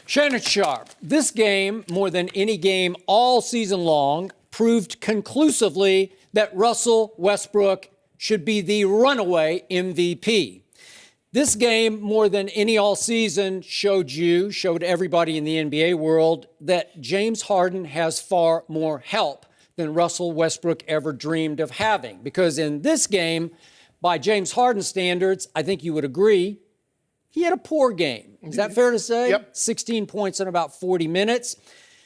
Shannon Sharpe, this game, more than any game all season long, proved conclusively that Russell Westbrook should be the runaway MVP. This game, more than any all season, showed everybody in the NBA world that James Harden has far more help than Russell Westbrook ever dreamed of having. Because in this game, by James Harden standards, I think you would agree, he had a poor game. Is that fair to say? Yep. 16 points in about 40 minutes.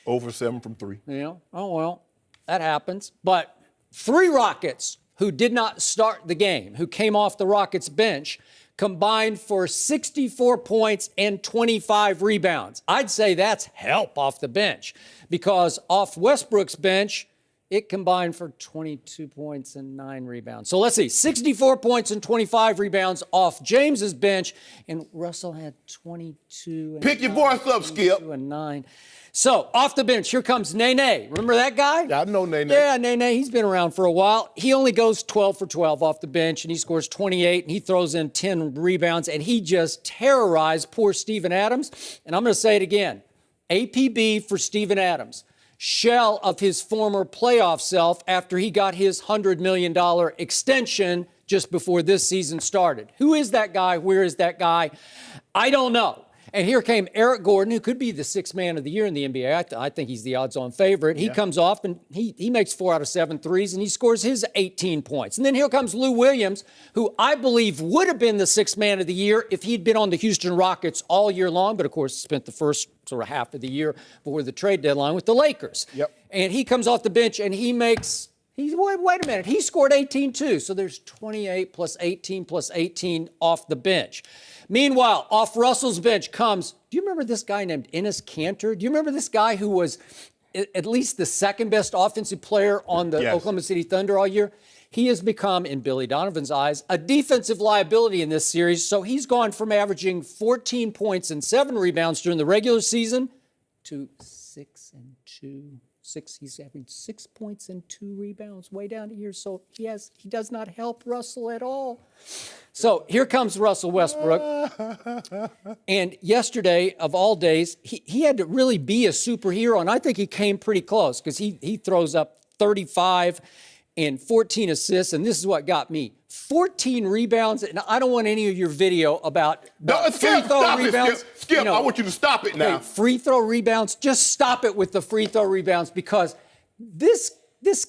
Over 7 from 3. Yeah, oh well, that happens. But 3 Rockets who did not start the game, who came off the Rockets bench, combined for 64 points and 25 rebounds. I'd say that's help off the bench, because off Westbrook's bench, it combined for 22 points and 9 rebounds. So let's see, 64 points and 25 rebounds off James's bench, and Russell had 22 and Pick your voice up, Skip. and 9. So off the bench, here comes Nene. Remember that guy? Yeah, I know Nene. Yeah, Nene, he's been around for a while. He only goes 12 for 12 off the bench, and he scores 28, and he throws in 10 rebounds, and he just terrorized poor Steven Adams. And I'm going to say it again, APB for Steven Adams. Shell of his former playoff self after he got his $100 million extension just before this season started. Who is that guy? Where is that guy? I don't know. And here came Eric Gordon, who could be the 6th man of the year in the NBA. I think he's the odds-on favorite. He comes off, and he makes 4 out of 7 threes, and he scores his 18 points. And then here comes Lou Williams, who I believe would have been the 6th man of the year if he'd been on the Houston Rockets all year long, but of course spent the first sort of half of the year before the trade deadline with the Lakers. Yep. And he comes off the bench, and he makes... Wait a minute. He scored 18 too. So there's 28 plus 18 plus 18 off the bench. Meanwhile, off Russell's bench comes, do you remember this guy named Enes Kanter? Do you remember this guy who was at least the 2nd best offensive player on the Oklahoma City Thunder all year? He has become, in Billy Donovan's eyes, a defensive liability in this series. So he's gone from averaging 14 points and 7 rebounds during the regular season to 6 and 2. He's having 6 points and 2 rebounds way down here. So he does not help Russell at all. So here comes Russell Westbrook. And yesterday, of all days, he had to really be a superhero. And I think he came pretty close, because he throws up 35 and 14 assists. And this is what got me. 14 rebounds. And I don't want any of your video about free throw rebounds. Skip, I want you to stop it now. Okay, free throw rebounds. Just stop it with the free throw rebounds, because this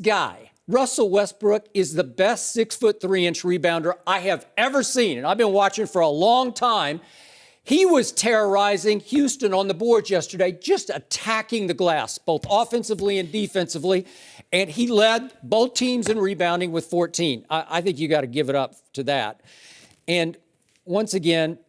guy, Russell Westbrook, is the best 6'3" rebounder I have ever seen. And I've been watching for a long time. He was terrorizing Houston on the boards yesterday, just attacking the glass, both offensively and defensively. And he led both teams in rebounding with 14. I think you got to give it up to that. And once again,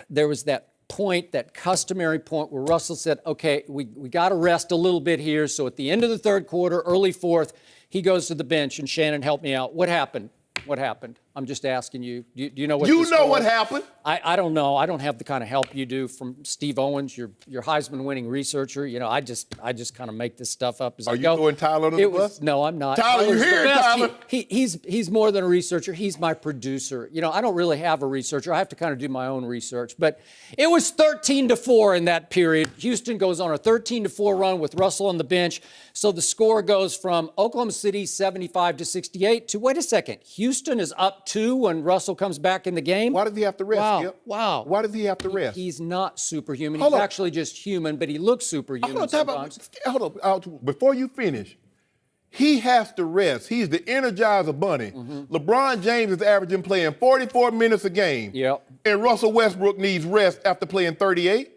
there was that point, that customary point where Russell said, okay, we got to rest a little bit here. So at the end of the 3rd quarter, early 4th, he goes to the bench, and Shannon, help me out. What happened? What happened? I'm just asking you. Do you know what You know what happened. I don't know. I don't have the kind of help you do from Steve Owens, your Heisman-winning researcher. You know, I just kind of make this stuff up as I go. Are you throwing Tyler under the bus? No, I'm not. Tyler, you're here, Tyler. He's more than a researcher. He's my producer. You know, I don't really have a researcher. I have to kind of do my own research. But it was 13-4 in that period. Houston goes on a 13-4 run with Russell on the bench. So the score goes from Oklahoma City 75-68 to, wait a second, Houston is up 2 when Russell comes back in the game. Why did he have to rest, Skip? Wow. Why did he have to rest? He's not superhuman. Hold He's on. actually just human, but he looks superhuman sometimes. Hold on. Before you finish, he has to rest. He's the Energizer Bunny. LeBron James is averaging playing 44 minutes a game. Yep. And Russell Westbrook needs rest after playing 38.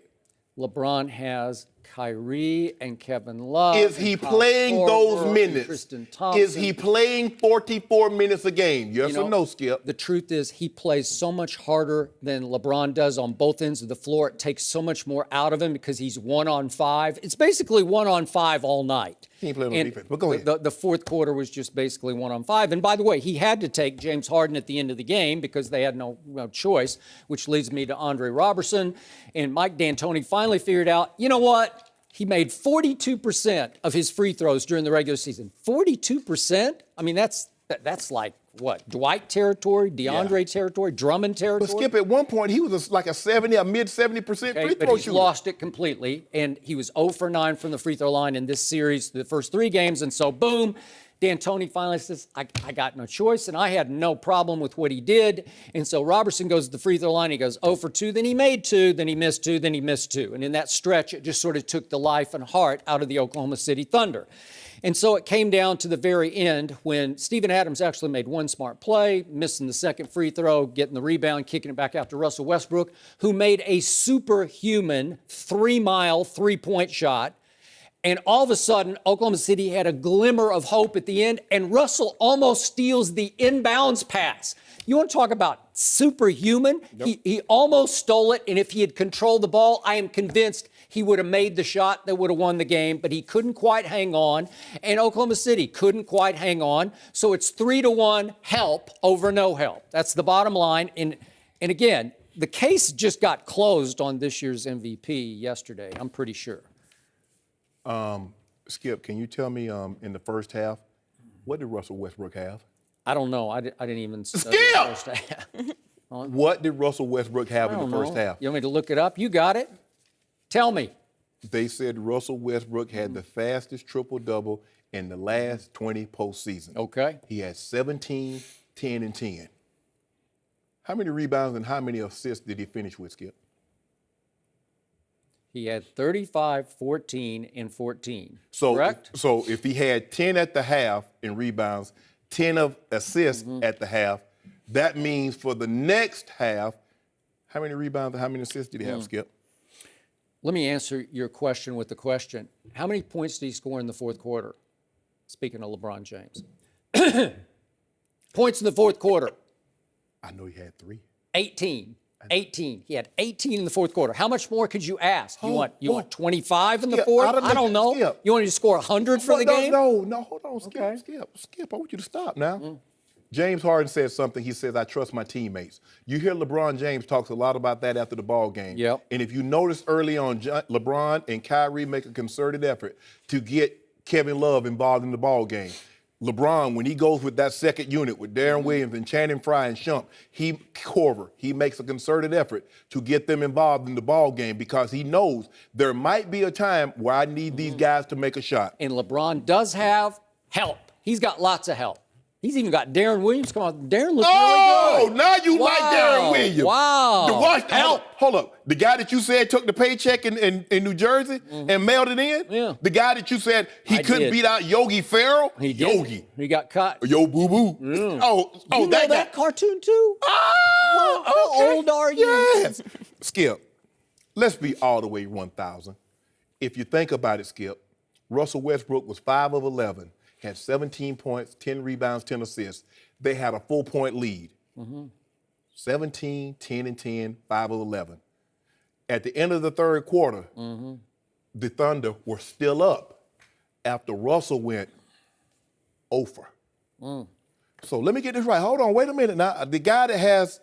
LeBron has Kyrie and Kevin Love. Is he playing those minutes? Tristan Thompson. Is he playing 44 minutes a game? Yes or no, Skip? The truth is, he plays so much harder than LeBron does on both ends of the floor. It takes so much more out of him because he's 1-on-5. It's basically 1-on-5 all night. He ain't playing on defense, but go ahead. The 4th quarter was just basically 1-on-5. And by the way, he had to take James Harden at the end of the game because they had no choice, which leads me to Andre Robertson. And Mike D'Antoni finally figured out, you know what? He made 42% of his free throws during the regular season. 42%? I mean, that's like, what, Dwight territory, DeAndre territory, Drummond territory. But Skip, at one point, he was like a mid 70% free But throw he's shooter. lost it completely, and he was 0 for 9 from the free throw line in this series, the first 3 games, and so boom, D'Antoni finally says, I got no choice, and I had no problem with what he did, and so Robertson goes to the free throw line, he goes 0 for 2, then he made 2, then he missed 2, then he missed 2, and in that stretch, it just sort of took the life and heart out of the Oklahoma City Thunder. And so it came down to the very end when Steven Adams actually made one smart play, missing the second free throw, getting the rebound, kicking it back out to Russell Westbrook, who made a superhuman 3-mile three-point shot. And all of a sudden, Oklahoma City had a glimmer of hope at the end, and Russell almost steals the inbounds pass. You want to talk about superhuman? Nope. He almost stole it, and if he had controlled the ball, I am convinced he would have made the shot that would have won the game, but he couldn't quite hang on, and Oklahoma City couldn't quite hang on. So it's 3-1 help over no help. That's the bottom line. And again, the case just got closed on this year's MVP yesterday, I'm pretty sure. Skip, can you tell me in the first half, what did Russell Westbrook have? I don't know. I didn't even study the first half. What did Russell Westbrook have in the first half? You want me to look it up? You got it. Tell me. They said Russell Westbrook had the fastest triple-double in the last 20 postseason. Okay. He had 17, 10, and 10. How many rebounds and how many assists did he finish with, Skip? He had 35, 14, and 14. So, correct? So if he had 10 at the half in rebounds, 10 of assists at the half, that means for the next half, how many rebounds and how many assists did he have, Skip? Let me answer your question with the question. How many points did he score in the fourth quarter? Speaking of LeBron James. Points in the fourth quarter. I know he had 3. 18. 18. He had 18 in the fourth quarter. How much more could you ask? You want 25 in the fourth? I don't know. Skip. You want to score 100 for the game? No, hold on, Skip, Okay. Skip, I want you to stop now. James Harden said something. He says, I trust my teammates. You hear LeBron James talks a lot about that after the ball game. Yep. And if you notice early on, LeBron and Kyrie make a concerted effort to get Kevin Love involved in the ball game. LeBron, when he goes with that second unit with Darren Williams and Channing Frye and Shump, he makes a concerted effort to get them involved in the ball game because he knows there might be a time where I need these guys to make a shot. And LeBron does have help. He's got lots of help. He's even got Darren Williams. Come on, Darren looks really good. Now you like Darren Williams. Wow. Hold up. The guy that you said took the paycheck in New Jersey and mailed it in? Yeah. The guy that you said he couldn't beat out Yogi Ferrell? He did. Yogi. He got caught. Yo, boo-boo. You know that cartoon too? How old are you? Yes. Skip, let's be all the way 1,000. If you think about it, Skip, Russell Westbrook was 5 of 11. Had 17 points, 10 rebounds, 10 assists. They had a 4-point lead. 17, 10, and 10, 5 of 11. At the end of the third quarter, the Thunder were still up after Russell went over. So let me get this right. Hold on, wait a minute now. The guy that has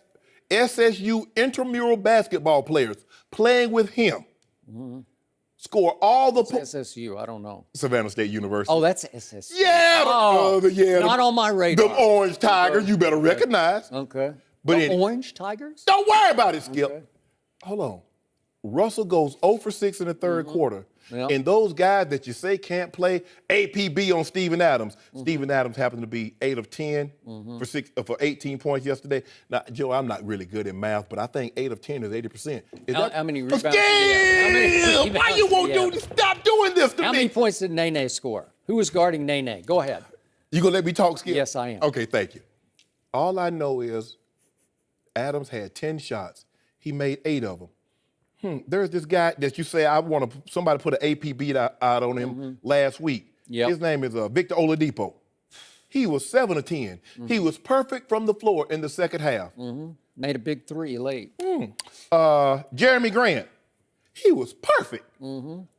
SSU intramural basketball players playing with him score all the points. SSU, I don't know. Savannah State University. Oh, that's SSU. Yeah. Not on my radar. The Orange Tigers, you better recognize. Okay. But the Orange Tigers? Don't worry about it, Skip. Okay. Hold on. Russell goes 0 for 6 in the third quarter. Yep. And those guys that you say can't play, APB on Steven Adams. Steven Adams happened to be 8 of 10 for 18 points yesterday. Now, Joe, I'm not really good at math, but I think 8 of 10 is 80%. How many rebounds did he have? Why you won't stop doing this to me? How many points did Nene score? Who was guarding Nene? Go ahead. You gonna let me talk, Skip? Yes, I am. Okay, thank you. All I know is Adams had 10 shots. He made 8 of them. There's this guy that you say somebody put an APB out on him last week. Yep. His name is Victor Oladipo. He was 7 of 10. He was perfect from the floor in the second half. Made a big 3 late. Jeremy Grant, he was perfect.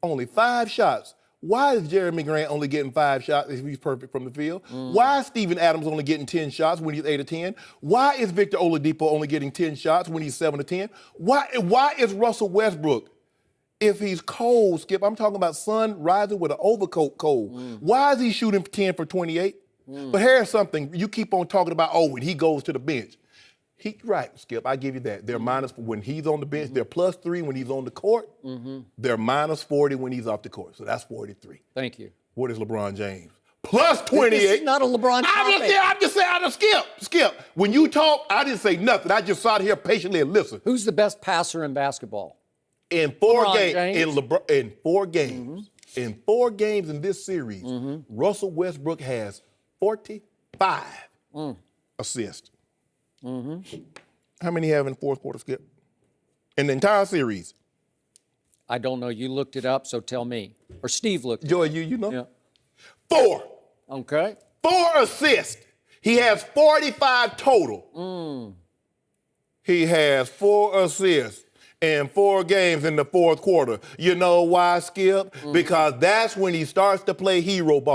Only 5 shots. Why is Jeremy Grant only getting 5 shots if he's perfect from the field? Why is Steven Adams only getting 10 shots when he's 8 of 10? Why is Victor Oladipo only getting 10 shots when he's 7 of 10? Why is Russell Westbrook, if he's cold, Skip, I'm talking about sun rising with an overcoat cold, why is he shooting 10 for 28? But here's something. You keep on talking about, when he goes to the bench. Right, Skip, I give you that. They're minus, when he's on the bench, they're +3 when he's on the court. They're -40 when he's off the court. So that's 43. Thank you. What is LeBron James? +28. This is not a LeBron topic. I'm just saying, Skip. When you talk, I didn't say nothing. I just sat here patiently and listened. Who's the best passer in basketball? In 4 games, James. in 4 games in this series, Russell Westbrook has 45 assists. How many have in the fourth quarter, Skip? In the entire series? I don't know. You looked it up, so tell me. Or Steve looked it up. Joy, you know? Yeah. 4. Okay. 4 assists. He has 45 total. He has 4 assists in 4 games in the fourth quarter. You know why, Skip? Because that's when he starts to play hero ball.